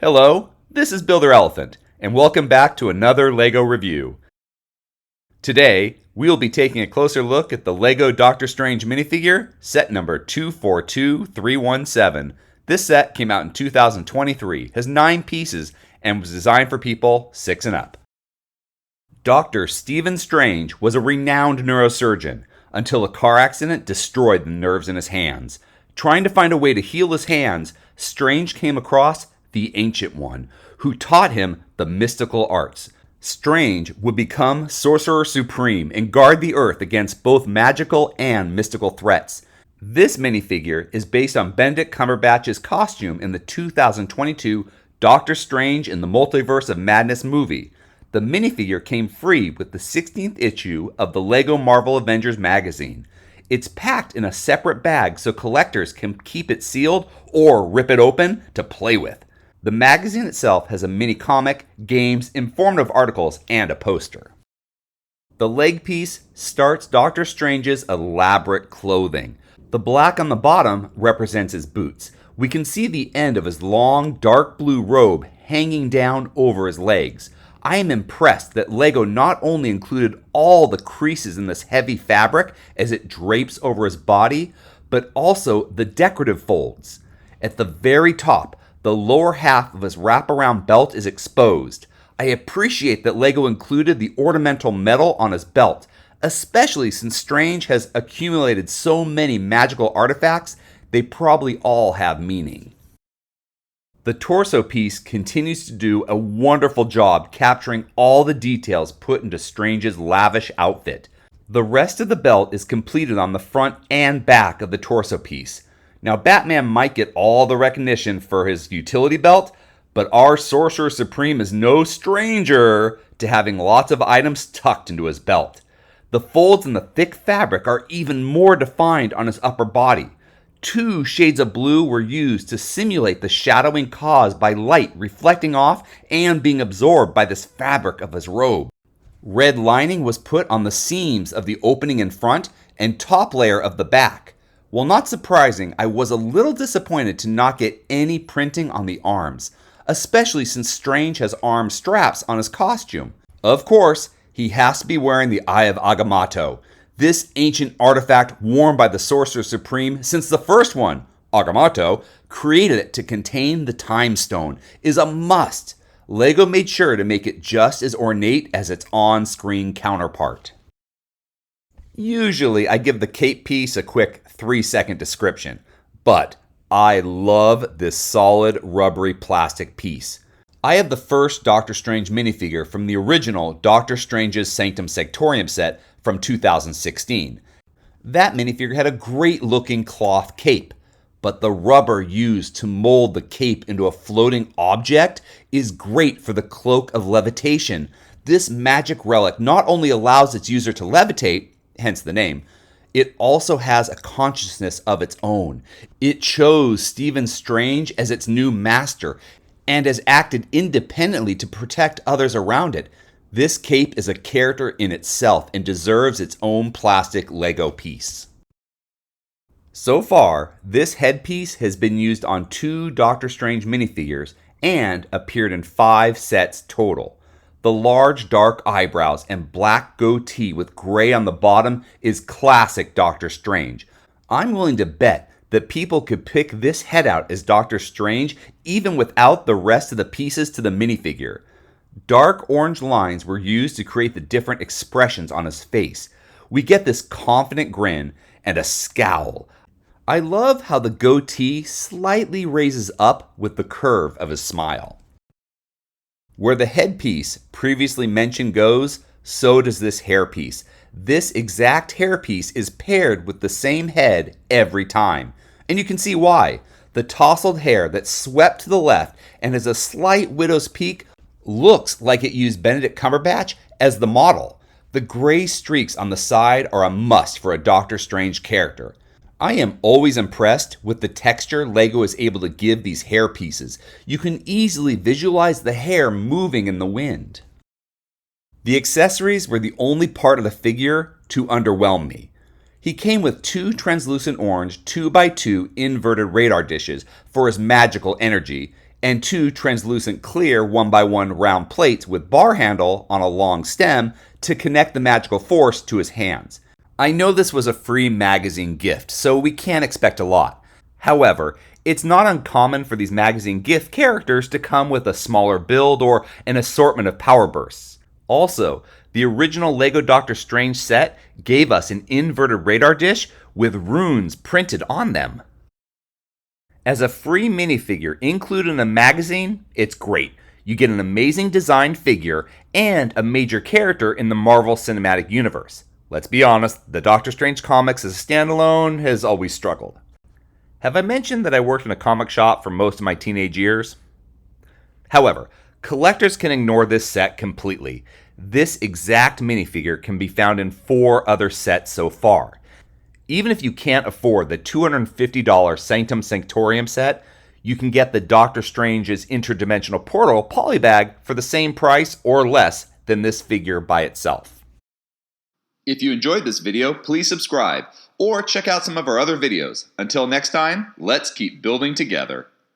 Hello, this is Builder Elephant, and welcome back to another LEGO review. Today, we will be taking a closer look at the LEGO Doctor Strange minifigure, set number 242317. This set came out in 2023, has 9 pieces, and was designed for people 6 and up. Dr. Stephen Strange was a renowned neurosurgeon until a car accident destroyed the nerves in his hands. Trying to find a way to heal his hands, Strange came across the Ancient One, who taught him the mystical arts. Strange would become Sorcerer Supreme and guard the Earth against both magical and mystical threats. This minifigure is based on Benedict Cumberbatch's costume in the 2022 Doctor Strange in the Multiverse of Madness movie. The minifigure came free with the 16th issue of the LEGO Marvel Avengers Magazine. It's packed in a separate bag so collectors can keep it sealed or rip it open to play with. The magazine itself has a mini comic, games, informative articles, and a poster. The leg piece starts Doctor Strange's elaborate clothing. The black on the bottom represents his boots. We can see the end of his long, dark blue robe hanging down over his legs. I am impressed that LEGO not only included all the creases in this heavy fabric as it drapes over his body, but also the decorative folds. At the very top, the lower half of his wraparound belt is exposed. I appreciate that LEGO included the ornamental metal on his belt, especially since Strange has accumulated so many magical artifacts, they probably all have meaning. The torso piece continues to do a wonderful job capturing all the details put into Strange's lavish outfit. The rest of the belt is completed on the front and back of the torso piece. Now, Batman might get all the recognition for his utility belt, but our Sorcerer Supreme is no stranger to having lots of items tucked into his belt. The folds in the thick fabric are even more defined on his upper body. 2 shades of blue were used to simulate the shadowing caused by light reflecting off and being absorbed by this fabric of his robe. Red lining was put on the seams of the opening in front and top layer of the back. While not surprising, I was a little disappointed to not get any printing on the arms, especially since Strange has arm straps on his costume. Of course, he has to be wearing the Eye of Agamotto, this ancient artifact worn by the Sorcerer Supreme since the first one, Agamotto, created it to contain the Time Stone, is a must. LEGO made sure to make it just as ornate as its on-screen counterpart. Usually, I give the cape piece a quick 3-second description, but I love this solid, rubbery plastic piece. I have the first Doctor Strange minifigure from the original Doctor Strange's Sanctum Sanctorum set from 2016. That minifigure had a great-looking cloth cape, but the rubber used to mold the cape into a floating object is great for the cloak of levitation. This magic relic not only allows its user to levitate, hence the name, it also has a consciousness of its own. It chose Stephen Strange as its new master and has acted independently to protect others around it. This cape is a character in itself and deserves its own plastic LEGO piece. So far, this headpiece has been used on 2 Doctor Strange minifigures and appeared in 5 sets total. The large dark eyebrows and black goatee with gray on the bottom is classic Doctor Strange. I'm willing to bet that people could pick this head out as Doctor Strange even without the rest of the pieces to the minifigure. Dark orange lines were used to create the different expressions on his face. We get this confident grin and a scowl. I love how the goatee slightly raises up with the curve of his smile. Where the headpiece previously mentioned goes, so does this hairpiece. This exact hairpiece is paired with the same head every time. And you can see why. The tousled hair that swept to the left and has a slight widow's peak looks like it used Benedict Cumberbatch as the model. The gray streaks on the side are a must for a Doctor Strange character. I am always impressed with the texture LEGO is able to give these hair pieces. You can easily visualize the hair moving in the wind. The accessories were the only part of the figure to underwhelm me. He came with 2 translucent orange 2x2 inverted radar dishes for his magical energy, and 2 translucent clear 1x1 round plates with bar handle on a long stem to connect the magical force to his hands. I know this was a free magazine gift, so we can't expect a lot. However, it's not uncommon for these magazine gift characters to come with a smaller build or an assortment of power bursts. Also, the original LEGO Doctor Strange set gave us an inverted radar dish with runes printed on them. As a free minifigure included in a magazine, it's great. You get an amazing designed figure and a major character in the Marvel Cinematic Universe. Let's be honest, the Doctor Strange comics as a standalone has always struggled. Have I mentioned that I worked in a comic shop for most of my teenage years? However, collectors can ignore this set completely. This exact minifigure can be found in 4 other sets so far. Even if you can't afford the $250 Sanctum Sanctorium set, you can get the Doctor Strange's Interdimensional Portal Polybag for the same price or less than this figure by itself. If you enjoyed this video, please subscribe or check out some of our other videos. Until next time, let's keep building together.